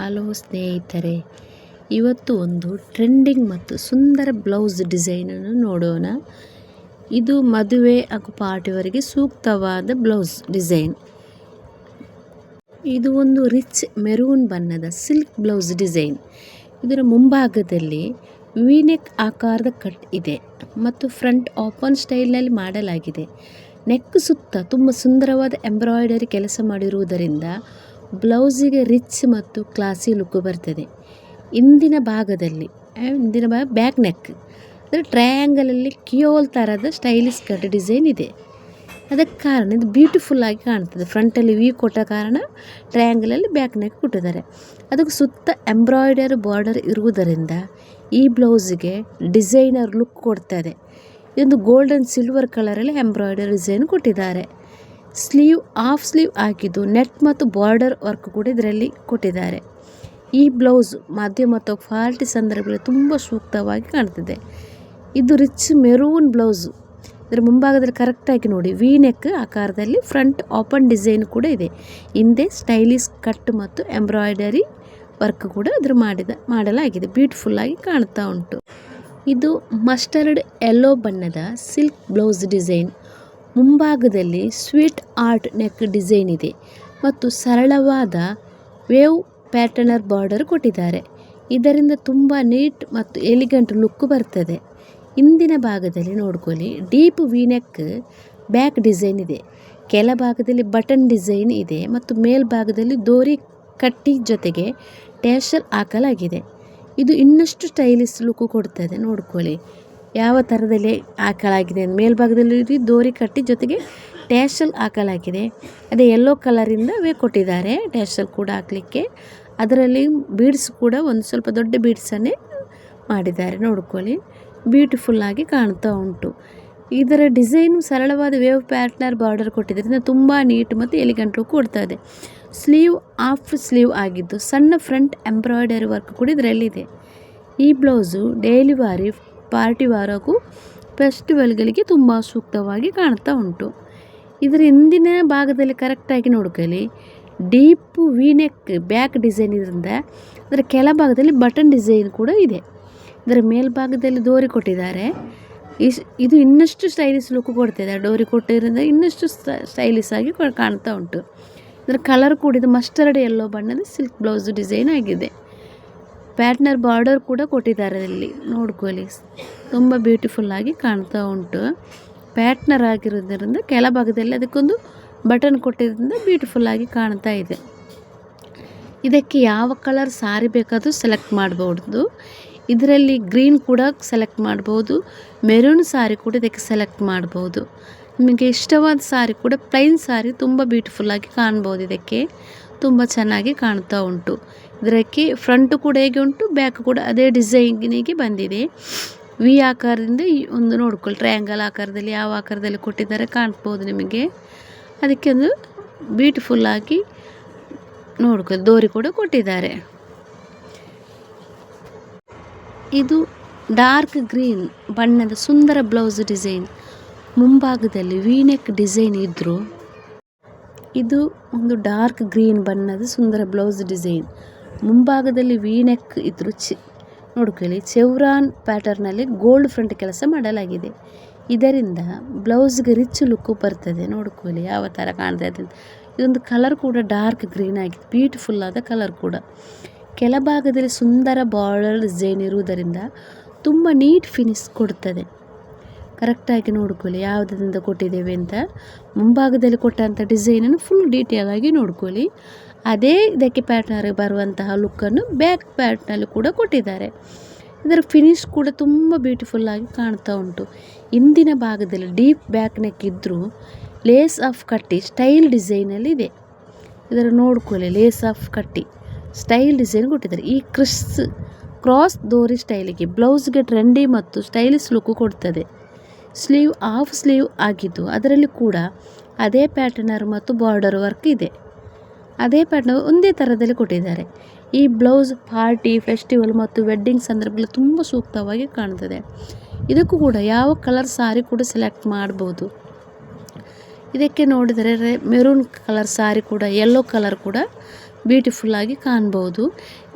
Hello ಸ್ನೇಹಿತರೆ, ಇವತ್ತು ಒಂದು ಟ್ರೆಂಡಿಂಗ್ ಮತ್ತು ಸುಂದರ ಬ್ಲೌಸ್ ಡಿಸೈನನ್ನು ನೋಡೋಣ. ಇದು ಮದುವೆ ಹಾಗೂ ಪಾರ್ಟಿವರಿಗೆ ಸೂಕ್ತವಾದ ಬ್ಲೌಸ್ ಡಿಸೈನ್. ಇದು ಒಂದು ರಿಚ್ ಮೆರೂನ್ ಬಣ್ಣದ ಸಿಲ್ಕ್ ಬ್ಲೌಸ್ ಡಿಸೈನ್. ಇದರ ಮುಂಭಾಗದಲ್ಲಿ ವಿನೆಕ್ ಆಕಾರದ ಕಟ್ ಇದೆ ಮತ್ತು ಫ್ರಂಟ್ ಓಪನ್ ಸ್ಟೈಲ್ನಲ್ಲಿ ಮಾಡಲಾಗಿದೆ. ನೆಕ್ ಸುತ್ತ ತುಂಬ ಸುಂದರವಾದ ಎಂಬ್ರಾಯ್ಡರಿ ಕೆಲಸ ಮಾಡಿರುವುದರಿಂದ ಬ್ಲೌಸಿಗೆ ರಿಚ್ ಮತ್ತು ಕ್ಲಾಸಿ ಲುಕ್ ಬರ್ತದೆ. ಹಿಂದಿನ ಭಾಗದಲ್ಲಿ ಬ್ಯಾಕ್ ನೆಕ್ ಅಂದರೆ ಟ್ರಯಾಂಗಲಲ್ಲಿ ಕಿಯೋಲ್ ಥರದ ಸ್ಟೈಲಿಶ್ ಕಟ್ ಡಿಸೈನ್ ಇದೆ. ಅದಕ್ಕೆ ಕಾರಣ ಇದು ಬ್ಯೂಟಿಫುಲ್ ಆಗಿ ಕಾಣ್ತದೆ. ಫ್ರಂಟಲ್ಲಿ ವಿ ಕೊಟ್ಟ ಕಾರಣ ಟ್ರಯಾಂಗಲಲ್ಲಿ ಬ್ಯಾಕ್ ನೆಕ್ ಕೊಟ್ಟಿದ್ದಾರೆ. ಅದಕ್ಕೆ ಸುತ್ತ ಎಂಬ್ರಾಯ್ಡರಿ ಬಾರ್ಡರ್ ಇರುವುದರಿಂದ ಈ ಬ್ಲೌಸಿಗೆ ಡಿಸೈನರ್ ಲುಕ್ ಕೊಡ್ತದೆ. ಇದೊಂದು ಗೋಲ್ಡನ್ ಸಿಲ್ವರ್ ಕಲರಲ್ಲಿ ಎಂಬ್ರಾಯ್ಡರಿ ಡಿಸೈನ್ ಕೊಟ್ಟಿದ್ದಾರೆ. ಹಾಫ್ ಸ್ಲೀವ್ ಹಾಕಿದ್ದು ನೆಟ್ ಮತ್ತು ಬಾರ್ಡರ್ ವರ್ಕ್ ಕೂಡ ಇದರಲ್ಲಿ ಕೊಟ್ಟಿದ್ದಾರೆ. ಈ ಬ್ಲೌಸ್ ಮದುವೆ ಮತ್ತು ಪಾರ್ಟಿ ಸಂದರ್ಭದಲ್ಲಿ ತುಂಬ ಸೂಕ್ತವಾಗಿ ಕಾಣ್ತದೆ. ಇದು ರಿಚ್ ಮೆರೂನ್ ಬ್ಲೌಸು. ಇದರ ಮುಂಭಾಗದಲ್ಲಿ ಕರೆಕ್ಟಾಗಿ ನೋಡಿ ವಿ ನೆಕ್ ಆಕಾರದಲ್ಲಿ ಫ್ರಂಟ್ ಓಪನ್ ಡಿಸೈನ್ ಕೂಡ ಇದೆ. ಹಿಂದೆ ಸ್ಟೈಲಿಶ್ ಕಟ್ ಮತ್ತು ಎಂಬ್ರಾಯ್ಡರಿ ವರ್ಕ್ ಕೂಡ ಇದರ ಮಾಡಲಾಗಿದೆ. ಬ್ಯೂಟಿಫುಲ್ಲಾಗಿ ಕಾಣ್ತಾ ಉಂಟು. ಇದು ಮಸ್ಟರ್ಡ್ ಯೆಲ್ಲೋ ಬಣ್ಣದ ಸಿಲ್ಕ್ ಬ್ಲೌಸ್ ಡಿಸೈನ್. ಮುಂಭಾಗದಲ್ಲಿ ಸ್ವೀಟ್ ಆರ್ಟ್ ನೆಕ್ ಡಿಸೈನ್ ಇದೆ ಮತ್ತು ಸರಳವಾದ ವೇವ್ ಪ್ಯಾಟರ್ನರ್ ಬಾರ್ಡರ್ ಕೊಟ್ಟಿದ್ದಾರೆ. ಇದರಿಂದ ತುಂಬ ನೀಟ್ ಮತ್ತು ಎಲಿಗೆಂಟ್ ಲುಕ್ ಬರ್ತದೆ. ಹಿಂದಿನ ಭಾಗದಲ್ಲಿ ನೋಡ್ಕೊಳ್ಳಿ deep V neck back design ಇದೆ. ಕೆಳ ಭಾಗದಲ್ಲಿ ಬಟನ್ ಡಿಸೈನ್ ಇದೆ ಮತ್ತು ಮೇಲ್ಭಾಗದಲ್ಲಿ ದೋರಿ ಕಟ್ಟಿ ಜೊತೆಗೆ ಟ್ಯಾಶಲ್ ಹಾಕಲಾಗಿದೆ. ಇದು ಇನ್ನಷ್ಟು ಸ್ಟೈಲಿಶ್ ಲುಕ್ ಕೊಡ್ತದೆ. ನೋಡ್ಕೊಳ್ಳಿ ಯಾವ ಥರದಲ್ಲಿ ಹಾಕಲಾಗಿದೆ. ಮೇಲ್ಭಾಗದಲ್ಲಿ ದೋರಿ ಕಟ್ಟಿ ಜೊತೆಗೆ ಟ್ಯಾಶಲ್ ಹಾಕಲಾಗಿದೆ. ಅದೇ ಯೆಲ್ಲೋ ಕಲರಿಂದ ಕೊಟ್ಟಿದ್ದಾರೆ ಟ್ಯಾಶಲ್ ಕೂಡ ಹಾಕಲಿಕ್ಕೆ. ಅದರಲ್ಲಿ ಬೀಡ್ಸ್ ಕೂಡ ಒಂದು ಸ್ವಲ್ಪ ದೊಡ್ಡ ಬೀಡ್ಸನ್ನೇ ಮಾಡಿದ್ದಾರೆ. ನೋಡ್ಕೊಳ್ಳಿ ಬ್ಯೂಟಿಫುಲ್ಲಾಗಿ ಕಾಣ್ತಾ ಉಂಟು. ಇದರ ಡಿಸೈನು ಸರಳವಾದ ವೇವ್ ಪ್ಯಾಟರ್ನರ್ ಬಾರ್ಡರ್ ಕೊಟ್ಟಿದ್ದರಿಂದ ತುಂಬ ನೀಟ್ ಮತ್ತು ಎಲಿಗೆಂಟ್ ಲುಕ್ ಕೊಡ್ತದೆ. ಸ್ಲೀವ್ ಹಾಫ್ ಸ್ಲೀವ್ ಆಗಿದ್ದು ಸಣ್ಣ ಫ್ರಂಟ್ ಎಂಬ್ರಾಯ್ಡರಿ ವರ್ಕ್ ಕೂಡ ಇದರಲ್ಲಿದೆ. ಈ ಬ್ಲೌಸು ಡೈಲಿ ವಾರಿ ಪಾರ್ಟಿ ವಾರಕ್ಕೂ ಫೆಸ್ಟಿವಲ್ಗಳಿಗೆ ತುಂಬ ಸೂಕ್ತವಾಗಿ ಕಾಣ್ತಾ ಉಂಟು. ಇದರ ಹಿಂದಿನ ಭಾಗದಲ್ಲಿ ಕರೆಕ್ಟಾಗಿ ನೋಡ್ಕೊಳ್ಳಿ deep V neck back design ಇದರಿಂದ ಅದರ ಕೆಳಭಾಗದಲ್ಲಿ ಬಟನ್ ಡಿಸೈನ್ ಕೂಡ ಇದೆ. ಇದರ ಮೇಲ್ಭಾಗದಲ್ಲಿ ಡೋರಿ ಕೊಟ್ಟಿದ್ದಾರೆ. ಇದು ಇನ್ನಷ್ಟು ಸ್ಟೈಲಿಶ್ ಲುಕ್ ಕೊಡ್ತಿದೆ. ಡೋರಿ ಕೊಟ್ಟಿರೋದ್ರಿಂದ ಇನ್ನಷ್ಟು ಸ್ಟೈಲಿಶ್ ಆಗಿ ಕಾಣ್ತಾ ಉಂಟು. ಇದರ ಕಲರ್ ಕೂಡ ಇದು ಮಸ್ಟರ್ಡ್ ಯೆಲ್ಲೋ ಬಣ್ಣದ ಸಿಲ್ಕ್ ಬ್ಲೌಸ್ ಡಿಸೈನ್ ಆಗಿದೆ. ಪ್ಯಾಟರ್ನರ್ ಬಾರ್ಡರ್ ಕೂಡ ಕೊಟ್ಟಿದ್ದಾರೆ. ಇಲ್ಲಿ ನೋಡ್ಕೊಳ್ಳಿ ತುಂಬ ಬ್ಯೂಟಿಫುಲ್ಲಾಗಿ ಕಾಣ್ತಾ ಉಂಟು. ಪ್ಯಾಟರ್ನರ್ ಆಗಿರೋದ್ರಿಂದ ಕೆಳಭಾಗದಲ್ಲಿ ಅದಕ್ಕೊಂದು ಬಟನ್ ಕೊಟ್ಟಿರೋದ್ರಿಂದ ಬ್ಯೂಟಿಫುಲ್ಲಾಗಿ ಕಾಣ್ತಾ ಇದೆ. ಇದಕ್ಕೆ ಯಾವ ಕಲರ್ ಸಾರಿ ಬೇಕಾದರೂ ಸೆಲೆಕ್ಟ್ ಮಾಡ್ಬೋದು. ಇದರಲ್ಲಿ ಗ್ರೀನ್ ಕೂಡ ಸೆಲೆಕ್ಟ್ ಮಾಡ್ಬೋದು. ಮೆರೂನ್ ಸಾರಿ ಕೂಡ ಇದಕ್ಕೆ ಸೆಲೆಕ್ಟ್ ಮಾಡ್ಬೋದು. ನಿಮಗೆ ಇಷ್ಟವಾದ ಸಾರಿ ಕೂಡ ಪ್ಲೈನ್ ಸಾರಿ ತುಂಬ ಬ್ಯೂಟಿಫುಲ್ಲಾಗಿ ಕಾಣ್ಬೋದು. ಇದಕ್ಕೆ ತುಂಬ ಚೆನ್ನಾಗಿ ಕಾಣ್ತಾ ಉಂಟು. ಇದಕ್ಕೆ ಫ್ರಂಟು ಕೂಡ ಹೇಗೆ ಉಂಟು ಬ್ಯಾಕ್ ಕೂಡ ಅದೇ ಡಿಸೈನಿಗೆ ಬಂದಿದೆ. ವಿ ಆಕಾರದಿಂದ ಒಂದು ನೋಡ್ಕೊಳ್ಳಿ ಟ್ರಯಾಂಗಲ್ ಆಕಾರದಲ್ಲಿ ಯಾವ ಆಕಾರದಲ್ಲಿ ಕೊಟ್ಟಿದ್ದಾರೆ ಕಾಣ್ಬೋದು ನಿಮಗೆ. ಅದಕ್ಕೆ ಒಂದು ಬ್ಯೂಟಿಫುಲ್ಲಾಗಿ ನೋಡ್ಕೊಳ್ಳಿ ದೋರಿ ಕೂಡ ಕೊಟ್ಟಿದ್ದಾರೆ. ಇದು ಡಾರ್ಕ್ ಗ್ರೀನ್ ಬಣ್ಣದ ಸುಂದರ ಬ್ಲೌಸ್ ಡಿಸೈನ್. ಮುಂಭಾಗದಲ್ಲಿ ವಿ ನೆಕ್ ಡಿಸೈನ್ ಇದ್ದರೂ ಇದು ಒಂದು ಡಾರ್ಕ್ ಗ್ರೀನ್ ಬಣ್ಣದ ಸುಂದರ ಬ್ಲೌಸ್ ಡಿಸೈನ್. ಮುಂಭಾಗದಲ್ಲಿ ವಿ ನೆಕ್ ಇದ್ದರೂ ನೋಡ್ಕೊಳ್ಳಿ ಚೆವ್ರಾನ್ ಪ್ಯಾಟರ್ನಲ್ಲಿ ಗೋಲ್ಡ್ ಫ್ರಂಟ್ ಕೆಲಸ ಮಾಡಲಾಗಿದೆ. ಇದರಿಂದ ಬ್ಲೌಸ್ಗೆ ರಿಚ್ ಲುಕ್ಕು ಬರ್ತದೆ. ನೋಡ್ಕೊಳ್ಳಿ ಯಾವ ಥರ ಕಾಣ್ತಾ ಇದೆ. ಇದೊಂದು ಕಲರ್ ಕೂಡ ಡಾರ್ಕ್ ಗ್ರೀನ್ ಆಗಿದೆ. ಬ್ಯೂಟಿಫುಲ್ ಆದ ಕಲರ್ ಕೂಡ. ಕೆಳಭಾಗದಲ್ಲಿ ಸುಂದರ ಬಾರ್ಡರ್ ಡಿಸೈನ್ ಇರುವುದರಿಂದ ತುಂಬ ನೀಟ್ ಫಿನಿಶ್ ಕೊಡ್ತದೆ. ಕರೆಕ್ಟಾಗಿ ನೋಡ್ಕೊಳ್ಳಿ ಯಾವುದರಿಂದ ಕೊಟ್ಟಿದ್ದೇವೆ ಅಂತ. ಮುಂಭಾಗದಲ್ಲಿ ಕೊಟ್ಟಂಥ ಡಿಸೈನನ್ನು ಫುಲ್ ಡೀಟೇಲ್ ಆಗಿ ನೋಡ್ಕೊಳ್ಳಿ. ಅದೇ ಇದಕ್ಕೆ ಪ್ಯಾಟರ್ನ್ ಬರುವಂತಹ ಲುಕ್ಕನ್ನು ಬ್ಯಾಕ್ ಪ್ಯಾಟ್ನಲ್ಲಿ ಕೂಡ ಕೊಟ್ಟಿದ್ದಾರೆ. ಇದರ ಫಿನಿಶ್ ಕೂಡ ತುಂಬ ಬ್ಯೂಟಿಫುಲ್ಲಾಗಿ ಕಾಣ್ತಾ ಉಂಟು. ಹಿಂದಿನ ಭಾಗದಲ್ಲಿ ಡೀಪ್ ಬ್ಯಾಕ್ ನೆಕ್ ಇದ್ದರೂ ಲೇಸ್ ಆಫ್ ಕಟ್ಟಿ ಸ್ಟೈಲ್ ಡಿಸೈನಲ್ಲಿ ಇದೆ. ಇದರ ನೋಡ್ಕೊಳ್ಳಿ ಲೇಸ್ ಆಫ್ ಕಟ್ಟಿ ಸ್ಟೈಲ್ ಡಿಸೈನ್ ಕೊಟ್ಟಿದ್ದಾರೆ. ಈ ಕ್ರಾಸ್ ದೋರಿ ಸ್ಟೈಲಿಗೆ ಬ್ಲೌಸ್ಗೆ ಟ್ರೆಂಡಿ ಮತ್ತು ಸ್ಟೈಲಿಶ್ ಲುಕ್ ಕೊಡ್ತದೆ. ಸ್ಲೀವ್ ಹಾಫ್ ಸ್ಲೀವ್ ಆಗಿದ್ದು ಅದರಲ್ಲಿ ಕೂಡ ಅದೇ ಪ್ಯಾಟರ್ನರ್ ಮತ್ತು ಬಾರ್ಡರ್ ವರ್ಕ್ ಇದೆ. ಅದೇ ಪ್ಯಾಟರ್ನ್ ಒಂದೇ ಥರದಲ್ಲಿ ಕೊಟ್ಟಿದ್ದಾರೆ. ಈ ಬ್ಲೌಸ್ ಪಾರ್ಟಿ ಫೆಸ್ಟಿವಲ್ ಮತ್ತು ವೆಡ್ಡಿಂಗ್ ಸಂದರ್ಭದಲ್ಲಿ ತುಂಬ ಸೂಕ್ತವಾಗಿ ಕಾಣ್ತದೆ. ಇದಕ್ಕೂ ಕೂಡ ಯಾವ ಕಲರ್ ಸಾರಿ ಕೂಡ ಸೆಲೆಕ್ಟ್ ಮಾಡ್ಬೋದು. ಇದಕ್ಕೆ ನೋಡಿದರೆ ಮೆರೂನ್ ಕಲರ್ ಸಾರಿ ಕೂಡ ಯೆಲ್ಲೋ ಕಲರ್ ಕೂಡ ಬ್ಯೂಟಿಫುಲ್ಲಾಗಿ ಕಾಣ್ಬೋದು.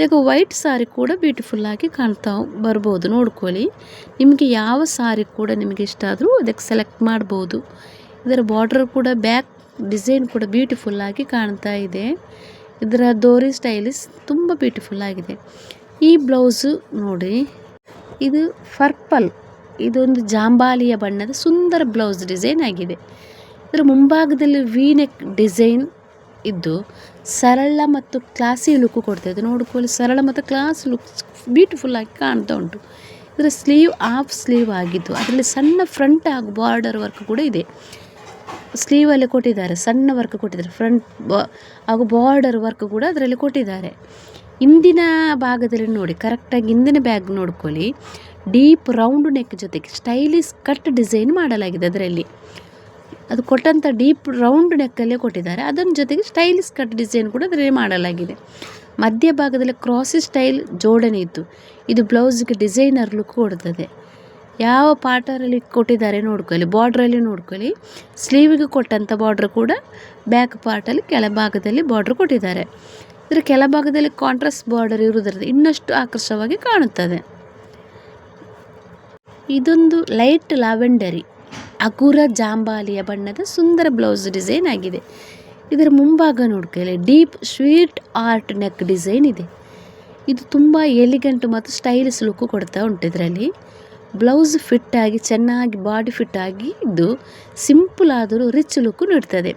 ಈಗ ವೈಟ್ ಸಾರಿ ಕೂಡ ಬ್ಯೂಟಿಫುಲ್ಲಾಗಿ ಕಾಣ್ತಾ ಬರ್ಬೋದು. ನೋಡ್ಕೊಳ್ಳಿ, ನಿಮಗೆ ಯಾವ ಸಾರಿ ಕೂಡ ನಿಮಗೆ ಇಷ್ಟ ಆದರೂ ಅದಕ್ಕೆ ಸೆಲೆಕ್ಟ್ ಮಾಡ್ಬೋದು. ಇದರ ಬಾರ್ಡರ್ ಕೂಡ ಬ್ಯಾಕ್ ಡಿಸೈನ್ ಕೂಡ ಬ್ಯೂಟಿಫುಲ್ಲಾಗಿ ಕಾಣ್ತಾ ಇದೆ. ಇದರ ದೋರಿ ಸ್ಟೈಲಿಸ್ ತುಂಬ ಬ್ಯೂಟಿಫುಲ್ಲಾಗಿದೆ. ಈ ಬ್ಲೌಸು ನೋಡಿ, ಇದು ಪರ್ಪಲ್, ಇದೊಂದು ಜಾಂಬಾಲಿಯ ಬಣ್ಣದ ಸುಂದರ ಬ್ಲೌಸ್ ಡಿಸೈನ್ ಆಗಿದೆ. ಇದರ ಮುಂಭಾಗದಲ್ಲಿ ವೀನೆಕ್ ಡಿಸೈನ್ ಇದ್ದು ಸರಳ ಮತ್ತು ಕ್ಲಾಸಿ ಲುಕ್ ಕೊಡ್ತಾಯಿದೆ. ನೋಡ್ಕೊಳ್ಳಿ, ಸರಳ ಮತ್ತು ಕ್ಲಾಸ್ ಲುಕ್ ಬ್ಯೂಟಿಫುಲ್ಲಾಗಿ ಕಾಣ್ತಾ ಉಂಟು. ಇದರ ಸ್ಲೀವ್ ಹಾಫ್ ಸ್ಲೀವ್ ಆಗಿದ್ದು ಅದರಲ್ಲಿ ಸಣ್ಣ ಫ್ರಂಟ್ ಹಾಗೂ ಬಾರ್ಡರ್ ವರ್ಕ್ ಕೂಡ ಇದೆ. ಸ್ಲೀವಲ್ಲಿ ಕೊಟ್ಟಿದ್ದಾರೆ, ಸಣ್ಣ ವರ್ಕ್ ಕೊಟ್ಟಿದ್ದಾರೆ. ಫ್ರಂಟ್ ಹಾಗೂ ಬಾರ್ಡರ್ ವರ್ಕ್ ಕೂಡ ಅದರಲ್ಲಿ ಕೊಟ್ಟಿದ್ದಾರೆ. ಹಿಂದಿನ ಭಾಗದಲ್ಲಿ ನೋಡಿ, ಕರೆಕ್ಟಾಗಿ ಹಿಂದಿನ ಬ್ಯಾಗ್ ನೋಡ್ಕೊಳ್ಳಿ, ಡೀಪ್ ರೌಂಡ್ ನೆಕ್ ಜೊತೆಗೆ ಸ್ಟೈಲಿಶ್ ಕಟ್ ಡಿಸೈನ್ ಮಾಡಲಾಗಿದೆ. ಅದರಲ್ಲಿ ಅದು ಕೊಟ್ಟಂಥ ಡೀಪ್ ರೌಂಡ್ ನೆಕ್ಕಲ್ಲೇ ಕೊಟ್ಟಿದ್ದಾರೆ. ಅದರ ಜೊತೆಗೆ ಸ್ಟೈಲಿಶ್ ಕಟ್ ಡಿಸೈನ್ ಕೂಡ ಅದರಲ್ಲಿ ಮಾಡಲಾಗಿದೆ. ಮಧ್ಯಭಾಗದಲ್ಲಿ ಕ್ರಾಸಿ ಸ್ಟೈಲ್ ಜೋಡಣೆ ಇದ್ದು ಇದು ಬ್ಲೌಸ್ಗೆ ಡಿಸೈನರ್ ಲುಕ್ ಕೊಡ್ತದೆ. ಯಾವ ಪಾರ್ಟರಲ್ಲಿ ಕೊಟ್ಟಿದ್ದಾರೆ ನೋಡ್ಕೊಳ್ಳಿ, ಬಾರ್ಡ್ರಲ್ಲಿ ನೋಡ್ಕೊಳ್ಳಿ. ಸ್ಲೀವಿಗೆ ಕೊಟ್ಟಂಥ ಬಾರ್ಡ್ರ್ ಕೂಡ ಬ್ಯಾಕ್ ಪಾರ್ಟಲ್ಲಿ ಕೆಳಭಾಗದಲ್ಲಿ ಬಾರ್ಡ್ರ್ ಕೊಟ್ಟಿದ್ದಾರೆ. ಇದರ ಕೆಳಭಾಗದಲ್ಲಿ ಕಾಂಟ್ರಾಸ್ಟ್ ಬಾರ್ಡರ್ ಇರುವುದರಿಂದ ಇನ್ನಷ್ಟು ಆಕರ್ಷಕವಾಗಿ ಕಾಣುತ್ತದೆ. ಇದೊಂದು ಲೈಟ್ ಲ್ಯಾವೆಂಡರಿ ಹಗುರ ಜಾಂಬಾಲಿಯ ಬಣ್ಣದ ಸುಂದರ ಬ್ಲೌಸ್ ಡಿಸೈನ್ ಆಗಿದೆ. ಇದರ ಮುಂಭಾಗ ನೋಡ್ಕೊಳ್ಳಿ, deep sweet art neck design ಇದೆ. ಇದು ತುಂಬ ಎಲಿಗೆಂಟ್ ಮತ್ತು ಸ್ಟೈಲಿಶ್ ಲುಕ್ ಕೊಡ್ತಾ ಉಂಟು. ಇದರಲ್ಲಿ ಬ್ಲೌಸ್ ಫಿಟ್ ಆಗಿ ಚೆನ್ನಾಗಿ ಬಾಡಿ ಫಿಟ್ ಆಗಿ ಇದ್ದು ಸಿಂಪಲ್ ಆದರೂ ರಿಚ್ ಲುಕ್ ನೀಡ್ತದೆ.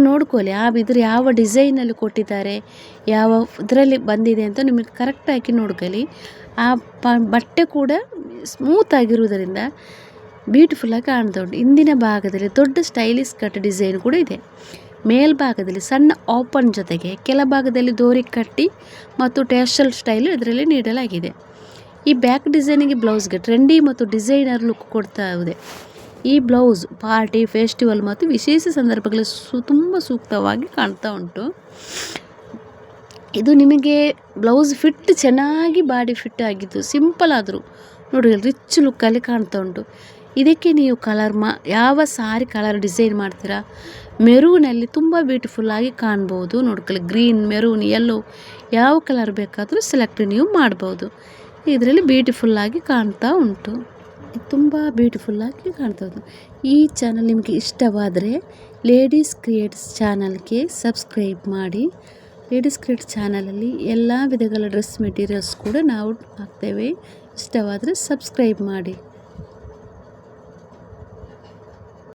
ನೋಡ್ಕೊಳ್ಳಿ, ಇದ್ರ ಯಾವ ಡಿಸೈನಲ್ಲಿ ಕೊಟ್ಟಿದ್ದಾರೆ, ಯಾವ ಇದರಲ್ಲಿ ಬಂದಿದೆ ಅಂತ ನಿಮಗೆ ಕರೆಕ್ಟಾಗಿ ನೋಡ್ಕೊಳ್ಳಿ. ಬಟ್ಟೆ ಕೂಡ ಸ್ಮೂತ್ ಆಗಿರುವುದರಿಂದ ಬ್ಯೂಟಿಫುಲ್ಲಾಗಿ ಕಾಣ್ತಾ ಉಂಟು. ಹಿಂದಿನ ಭಾಗದಲ್ಲಿ ದೊಡ್ಡ ಸ್ಟೈಲಿಶ್ ಕಟ್ ಡಿಸೈನ್ ಕೂಡ ಇದೆ. ಮೇಲ್ಭಾಗದಲ್ಲಿ ಸಣ್ಣ ಓಪನ್ ಜೊತೆಗೆ ಕೆಳಭಾಗದಲ್ಲಿ ದೋರಿ ಕಟ್ಟಿ ಮತ್ತು ಟ್ಯಾಶಲ್ ಸ್ಟೈಲ್ ಇದರಲ್ಲಿ ನೀಡಲಾಗಿದೆ. ಈ ಬ್ಯಾಕ್ ಡಿಸೈನಿಗೆ ಬ್ಲೌಸ್ಗೆ ಟ್ರೆಂಡಿ ಮತ್ತು ಡಿಸೈನರ್ ಲುಕ್ ಕೊಡ್ತಾ ಇದೆ. ಈ ಬ್ಲೌಸ್ ಪಾರ್ಟಿ, ಫೆಸ್ಟಿವಲ್ ಮತ್ತು ವಿಶೇಷ ಸಂದರ್ಭಗಳಲ್ಲಿ ತುಂಬ ಸೂಕ್ತವಾಗಿ ಕಾಣ್ತಾ ಉಂಟು. ಇದು ನಿಮಗೆ ಬ್ಲೌಸ್ ಫಿಟ್ ಚೆನ್ನಾಗಿ ಬಾಡಿ ಫಿಟ್ ಆಗಿದ್ದು ಸಿಂಪಲ್ ಆದರೂ ನೋಡಿ ರಿಚ್ ಲುಕ್ಕಲ್ಲಿ ಕಾಣ್ತಾ ಉಂಟು. ಇದಕ್ಕೆ ನೀವು ಯಾವ ಸಾರಿ ಕಲರ್ ಡಿಸೈನ್ ಮಾಡ್ತೀರಾ, ಮೆರೂನಲ್ಲಿ ತುಂಬ ಬ್ಯೂಟಿಫುಲ್ಲಾಗಿ ಕಾಣ್ಬೋದು. ನೋಡ್ಕೊಳ್ಳಿ, ಗ್ರೀನ್, ಮೆರೂನ್, ಯೆಲ್ಲೋ ಯಾವ ಕಲರ್ ಬೇಕಾದರೂ ಸೆಲೆಕ್ಟ್ ನೀವು ಮಾಡ್ಬೋದು. ಇದರಲ್ಲಿ ಬ್ಯೂಟಿಫುಲ್ಲಾಗಿ ಕಾಣ್ತಾ ಉಂಟು, ತುಂಬ ಬ್ಯೂಟಿಫುಲ್ಲಾಗಿ ಕಾಣ್ತಾ ಉಂಟು. ಈ ಚಾನಲ್ ನಿಮಗೆ ಇಷ್ಟವಾದರೆ ಲೇಡೀಸ್ ಕ್ರಿಯೇಟ್ಸ್ ಚಾನಲ್ಗೆ ಸಬ್ಸ್ಕ್ರೈಬ್ ಮಾಡಿ. ಲೇಡೀಸ್ ಕ್ರಿಯೇಟ್ಸ್ ಚಾನಲಲ್ಲಿ ಎಲ್ಲ ವಿಧಗಳ ಡ್ರೆಸ್ ಮೆಟೀರಿಯಲ್ಸ್ ಕೂಡ ನಾವು ಹಾಕ್ತೇವೆ. ಇಷ್ಟವಾದರೆ ಸಬ್ಸ್ಕ್ರೈಬ್ ಮಾಡಿ.